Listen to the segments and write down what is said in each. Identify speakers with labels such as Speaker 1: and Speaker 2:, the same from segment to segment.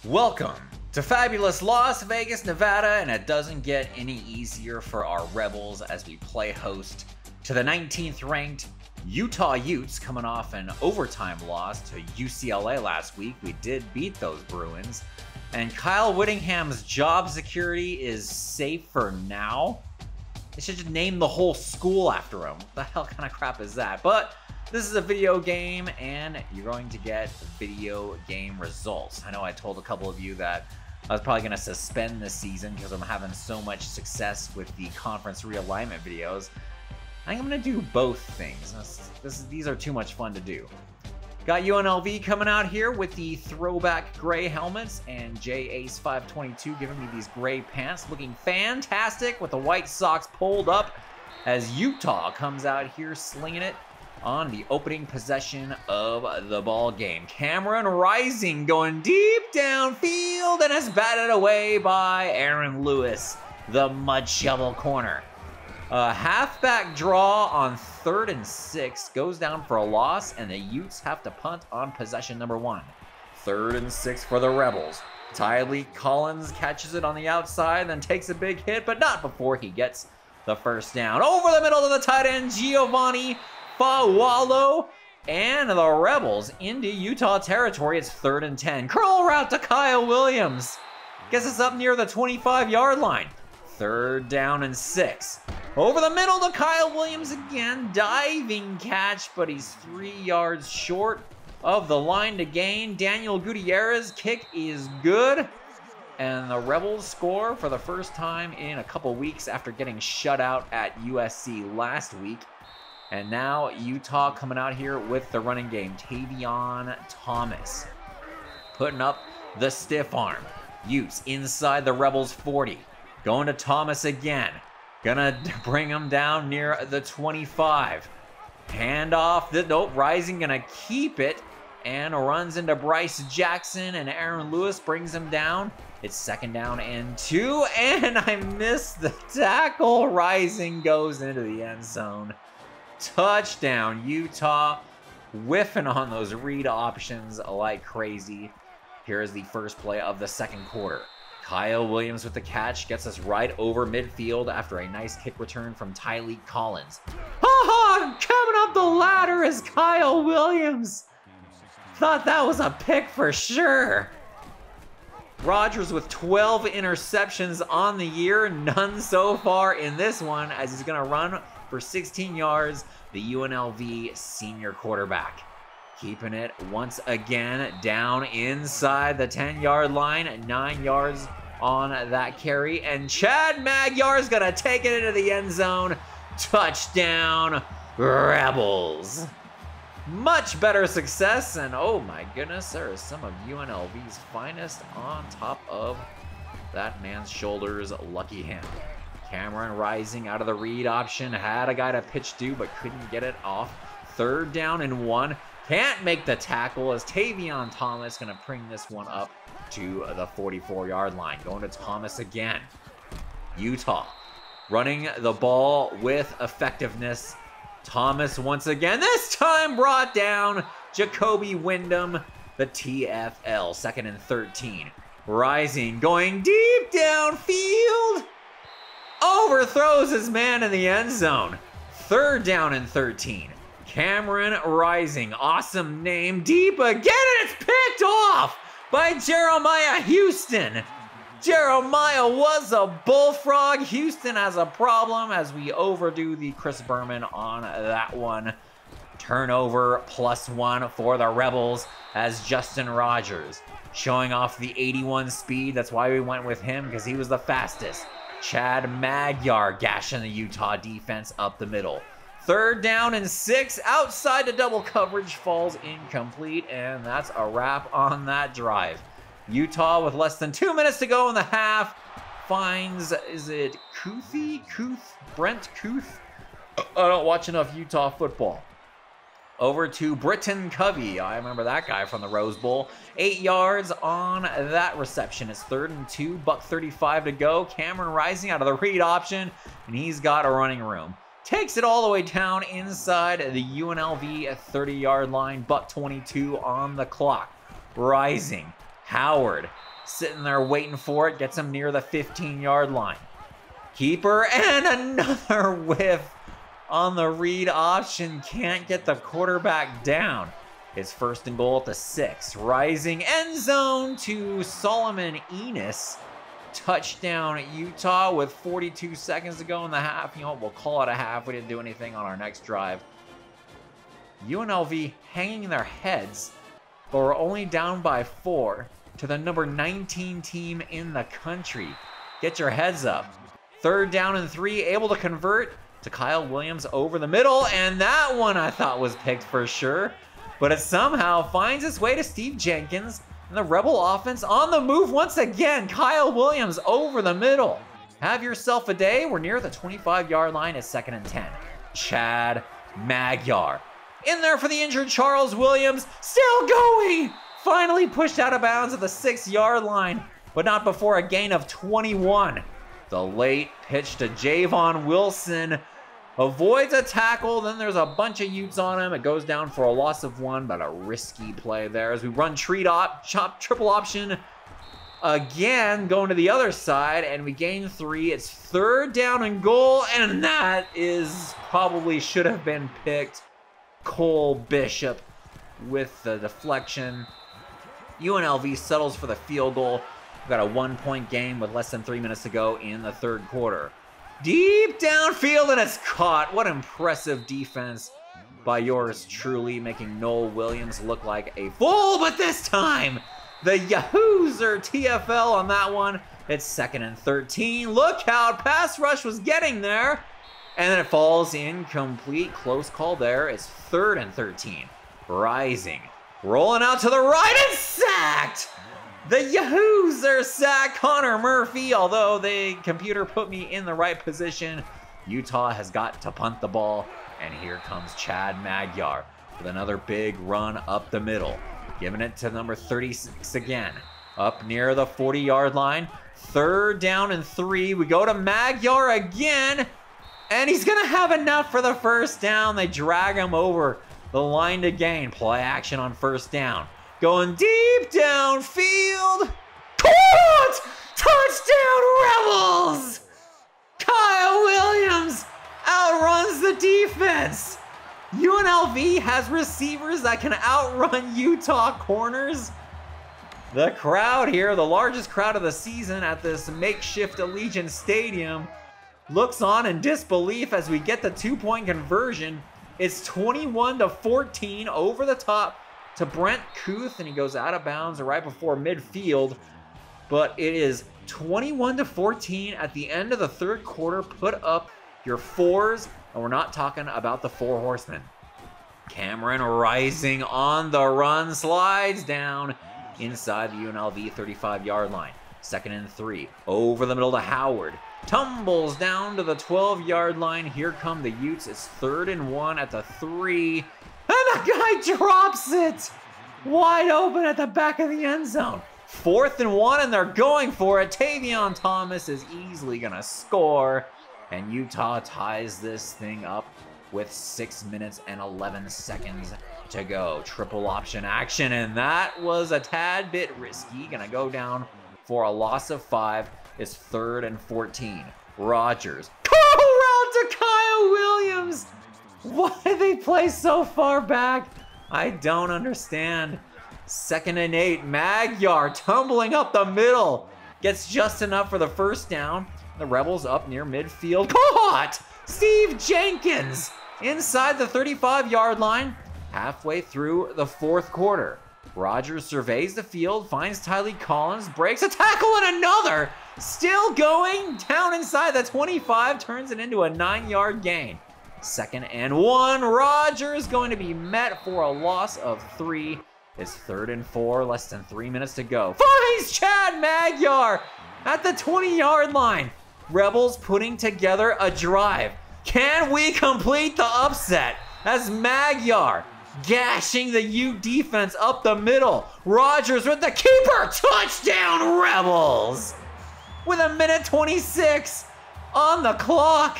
Speaker 1: Welcome to fabulous Las Vegas, Nevada, and it doesn't get any easier for our Rebels as we play host to the 19th ranked Utah Utes, coming off an overtime loss to UCLA last week. We did beat those Bruins, and Kyle Whittingham's job security is safe for now. They should just name the whole school after him. What the hell kind of crap is that? But this is a video game, and you're going to get video game results. I know I told a couple of you that I was probably going to suspend this season because I'm having so much success with the conference realignment videos. I think I'm going to do both things. These are too much fun to do. Got UNLV coming out here with the throwback gray helmets, and Ace522 giving me these gray pants, looking fantastic with the white socks pulled up as Utah comes out here slinging it on the opening possession of the ball game. Cameron Rising going deep downfield and is batted away by Aaron Lewis, the mud shovel corner. A halfback draw on 3rd and 6 goes down for a loss, and the Utes have to punt on possession number 1. 3rd and 6 for the Rebels. Tylee Collins catches it on the outside, then takes a big hit, but not before he gets the first down. Over the middle to the tight end, Giovanni Fawalo, and the Rebels into Utah territory. It's 3rd and 10. Curl route to Kyle Williams. Gets us up near the 25-yard line. 3rd down and 6. Over the middle to Kyle Williams again. Diving catch, but he's 3 yards short of the line to gain. Daniel Gutierrez kick is good. And the Rebels score for the first time in a couple weeks after getting shut out at USC last week. And now Utah coming out here with the running game. Tavion Thomas putting up the stiff arm. Utes inside the Rebels 40. Going to Thomas again. Gonna bring him down near the 25. Handoff. Nope, Rising gonna keep it and runs into Bryce Jackson, and Aaron Lewis brings him down. It's 2nd down and 2, and I missed the tackle. Rising goes into the end zone. Touchdown, Utah, whiffing on those read options like crazy. Here is the first play of the second quarter. Kyle Williams with the catch gets us right over midfield after a nice kick return from Tylee Collins. Ha! Coming up the ladder is Kyle Williams. Thought that was a pick for sure. Rodgers with 12 interceptions on the year, none so far in this one, as he's going to run for 16 yards, the UNLV senior quarterback. Keeping it once again down inside the 10-yard line, 9 yards on that carry, and Chad Magyar's going to take it into the end zone. Touchdown, Rebels. Much better success, and oh my goodness, there is some of UNLV's finest on top of that man's shoulders. Lucky him. Cameron Rising out of the read option, had a guy to pitch to, but couldn't get it off. 3rd down and 1. Can't make the tackle as Tavion Thomas going to bring this one up to the 44-yard line. Going to Thomas again. Utah running the ball with effectiveness. Thomas once again, this time brought down Jacoby Wyndham, the TFL. 2nd and 13. Rising, going deep downfield. Overthrows his man in the end zone. 3rd down and 13. Cameron Rising, awesome name, deep again, and it's picked off by Jeremiah Houston. Jeremiah was a bullfrog. Houston has a problem as we overdo the Chris Berman on that one. Turnover +1 for the Rebels as Justin Rodgers showing off the 81 speed. That's why we went with him, because he was the fastest. Chad Magyar gashing the Utah defense up the middle. 3rd down and 6, outside the double coverage, falls incomplete, and that's a wrap on that drive. Utah, with less than 2 minutes to go in the half, finds, is it Brent Kuth? I don't watch enough Utah football. Over to Britton Covey. I remember that guy from the Rose Bowl. 8 yards on that reception. It's 3rd and 2, $1:35 to go. Cameron Rising out of the read option, and he's got a running room. Takes it all the way down inside the UNLV 30-yard line. $1:22 on the clock. Rising. Howard sitting there waiting for it, gets him near the 15-yard line. Keeper and another whiff on the read option. Can't get the quarterback down. It's 1st and goal at the 6. Rising end zone to Solomon Enos. Touchdown Utah with 42 seconds to go in the half. You know what? We'll call it a half. We didn't do anything on our next drive. UNLV hanging their heads, but we're only down by 4 to the number 19 team in the country. Get your heads up. 3rd down and 3, able to convert to Kyle Williams over the middle, and that one I thought was picked for sure, but it somehow finds its way to Steve Jenkins, and the Rebel offense on the move once again. Kyle Williams over the middle. Have yourself a day. We're near the 25-yard line at 2nd and 10. Chad Magyar in there for the injured Charles Williams, still going. Finally pushed out of bounds at the 6-yard line, but not before a gain of 21. The late pitch to Javon Wilson avoids a tackle. Then there's a bunch of Utes on him. It goes down for a loss of 1, but a risky play there as we run triple option again, going to the other side, and we gain 3. It's 3rd down and goal, and that is probably should have been picked. Cole Bishop with the deflection. UNLV settles for the field goal. We've got a 1-point game with less than 3 minutes to go in the 3rd quarter. Deep downfield, and it's caught. What impressive defense by yours truly, making Noel Williams look like a fool. But this time, the Yahoos are TFL on that one. It's 2nd and 13. Look out, pass rush was getting there. And then it falls incomplete. Close call there. It's 3rd and 13. Rising. Rolling out to the right and sacked. The Yahoos are sacked. Connor Murphy, although the computer put me in the right position. Utah has got to punt the ball. And here comes Chad Magyar with another big run up the middle. Giving it to number 36 again. Up near the 40-yard line. 3rd down and 3. We go to Magyar again. And he's going to have enough for the 1st down. They drag him over the line to gain. Play action on 1st down. Going deep downfield. Caught! Touchdown Rebels! Kyle Williams outruns the defense. UNLV has receivers that can outrun Utah corners. The crowd here, the largest crowd of the season at this makeshift Allegiant Stadium, looks on in disbelief as we get the 2-point conversion. It's 21-14 over the top to Brent Kuth, and he goes out of bounds right before midfield. But it is 21-14 at the end of the 3rd quarter. Put up your 4s, and we're not talking about the 4 horsemen. Cameron Rising on the run, slides down inside the UNLV 35-yard line. 2nd and 3, over the middle to Howard. Tumbles down to the 12-yard line. Here come the Utes. It's 3rd and 1 at the 3. And the guy drops it! Wide open at the back of the end zone. 4th and 1, and they're going for it. Tavion Thomas is easily going to score. And Utah ties this thing up with 6 minutes and 11 seconds to go. Triple option action, and that was a tad bit risky. Going to go down for a loss of 5. It's 3rd and 14. Rogers. Curl route to Kyle Williams. Why did they play so far back? I don't understand. 2nd and 8. Magyar tumbling up the middle. Gets just enough for the 1st down. The Rebels up near midfield. Caught! Steve Jenkins inside the 35-yard line. Halfway through the 4th quarter. Rogers surveys the field, finds Tylee Collins, breaks a tackle, and another. Still going down inside the 25, turns it into a 9-yard gain. 2nd and 1. Rogers going to be met for a loss of 3. It's 3rd and 4, less than 3 minutes to go. Finds Chad Magyar at the 20-yard line. Rebels putting together a drive. Can we complete the upset as Magyar gashing the Ute defense up the middle? Rogers with the keeper. Touchdown Rebels! With a minute 26 on the clock.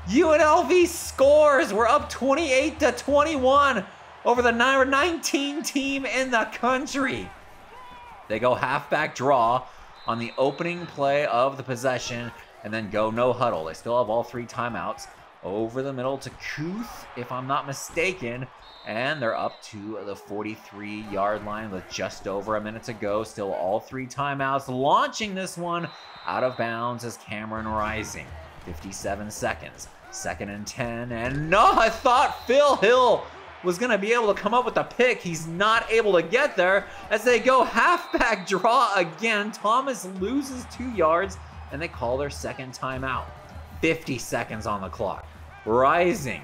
Speaker 1: UNLV scores. We're up 28-21 over the number 19 team in the country. They go halfback draw on the opening play of the possession and then go no huddle. They still have all 3 timeouts. Over the middle to Kuth, if I'm not mistaken. And they're up to the 43-yard line with just over a minute to go. Still all 3 timeouts. Launching this one out of bounds is Cameron Rising. 57 seconds. 2nd and 10. And no, I thought Phil Hill was going to be able to come up with the pick. He's not able to get there as they go halfback draw again. Thomas loses 2 yards and they call their 2nd timeout. 50 seconds on the clock. Rising.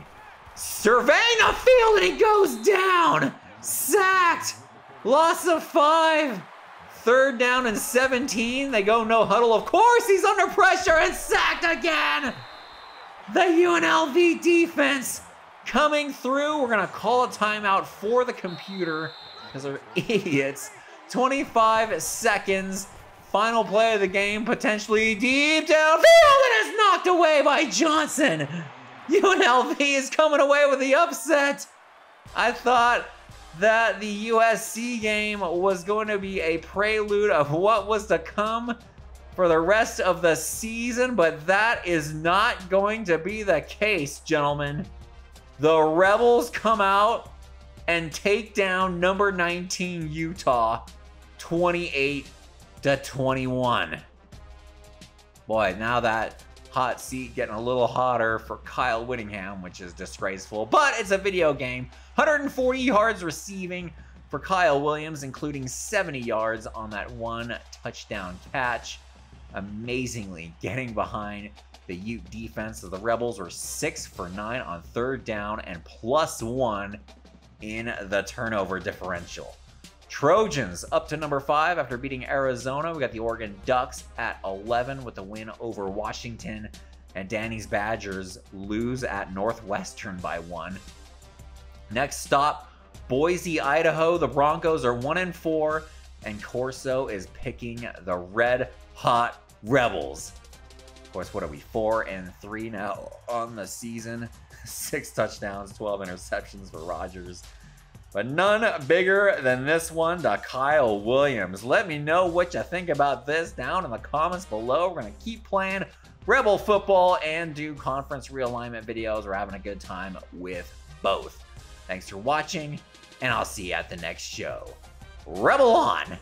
Speaker 1: Surveying the field and he goes down. Sacked. Loss of 5. 3rd down and 17. They go no huddle. Of course, he's under pressure and sacked again. The UNLV defense coming through. We're going to call a timeout for the computer because they're idiots. 25 seconds. Final play of the game, potentially deep downfield, and it's knocked away by Johnson. UNLV is coming away with the upset. I thought that the USC game was going to be a prelude of what was to come for the rest of the season, but that is not going to be the case, gentlemen. The Rebels come out and take down number 19 Utah 28-21. Boy, now that hot seat getting a little hotter for Kyle Whittingham, which is disgraceful, but it's a video game. 140 yards receiving for Kyle Williams, including 70 yards on that 1 touchdown catch. Amazingly getting behind the Ute defense. So the Rebels were 6 for 9 on 3rd down and +1 in the turnover differential. Trojans up to number 5 after beating Arizona. We got the Oregon Ducks at 11 with the win over Washington. And Danny's Badgers lose at Northwestern by 1. Next stop, Boise, Idaho. The Broncos are 1-4. And Corso is picking the red hot Rebels. Of course, what are we, 4-3 now on the season? 6 touchdowns, 12 interceptions for Rodgers. But none bigger than this one to Kyle Williams. Let me know what you think about this down in the comments below. We're going to keep playing Rebel football and do conference realignment videos. We're having a good time with both. Thanks for watching, and I'll see you at the next show. Rebel on!